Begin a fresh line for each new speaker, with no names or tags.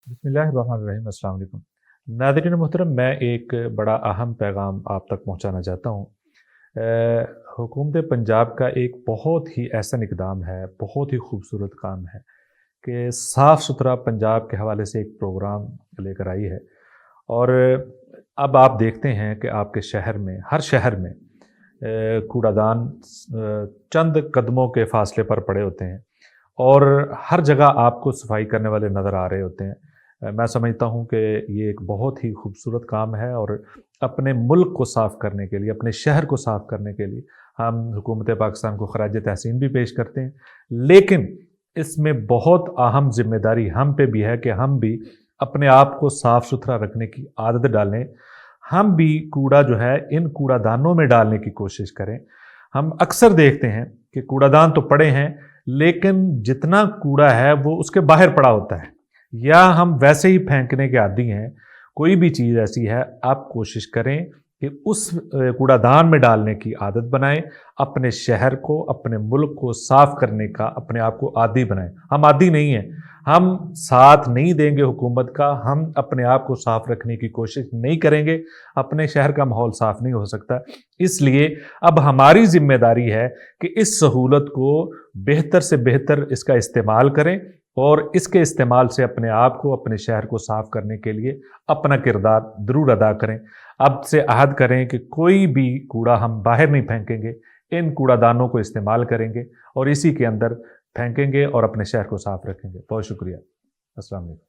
बिस्मिल्लाहिर्रहमानिर्रहीम। अस्सलाम वालेकुम। नाज़रीन मोहतरम, मैं एक बड़ा अहम पैगाम आप तक पहुँचाना चाहता हूँ। हुकूमत पंजाब का एक बहुत ही ऐसा इक़दाम है, बहुत ही खूबसूरत काम है कि साफ़ सुथरा पंजाब के हवाले से एक प्रोग्राम लेकर आई है। और अब आप देखते हैं कि आपके शहर में, हर शहर में कूड़ादान चंद कदमों के फ़ासले पर पड़े होते हैं और हर जगह आपको सफाई करने वाले नज़र आ रहे होते हैं। मैं समझता हूँ कि ये एक बहुत ही खूबसूरत काम है और अपने मुल्क को साफ़ करने के लिए, अपने शहर को साफ़ करने के लिए हम हुकूमत पाकिस्तान को ख़राज तहसीन भी पेश करते हैं। लेकिन इसमें बहुत अहम ज़िम्मेदारी हम पे भी है कि हम भी अपने आप को साफ़ सुथरा रखने की आदत डालें। हम भी कूड़ा जो है इन कूड़ादानों में डालने की कोशिश करें। हम अक्सर देखते हैं कि कूड़ादान तो पड़े हैं, लेकिन जितना कूड़ा है वो उसके बाहर पड़ा होता है, या हम वैसे ही फेंकने के आदी हैं। कोई भी चीज़ ऐसी है, आप कोशिश करें कि उस कूड़ादान में डालने की आदत बनाएं। अपने शहर को, अपने मुल्क को साफ करने का अपने आप को आदी बनाएं। हम आदी नहीं हैं, हम साथ नहीं देंगे हुकूमत का, हम अपने आप को साफ रखने की कोशिश नहीं करेंगे, अपने शहर का माहौल साफ नहीं हो सकता। इसलिए अब हमारी जिम्मेदारी है कि इस सहूलत को बेहतर से बेहतर इसका इस्तेमाल करें और इसके इस्तेमाल से अपने आप को, अपने शहर को साफ करने के लिए अपना किरदार ज़रूर अदा करें। अब से अहद करें कि कोई भी कूड़ा हम बाहर नहीं फेंकेंगे, इन कूड़ादानों को इस्तेमाल करेंगे और इसी के अंदर फेंकेंगे और अपने शहर को साफ रखेंगे। बहुत शुक्रिया। अस्सलाम वालेकुम।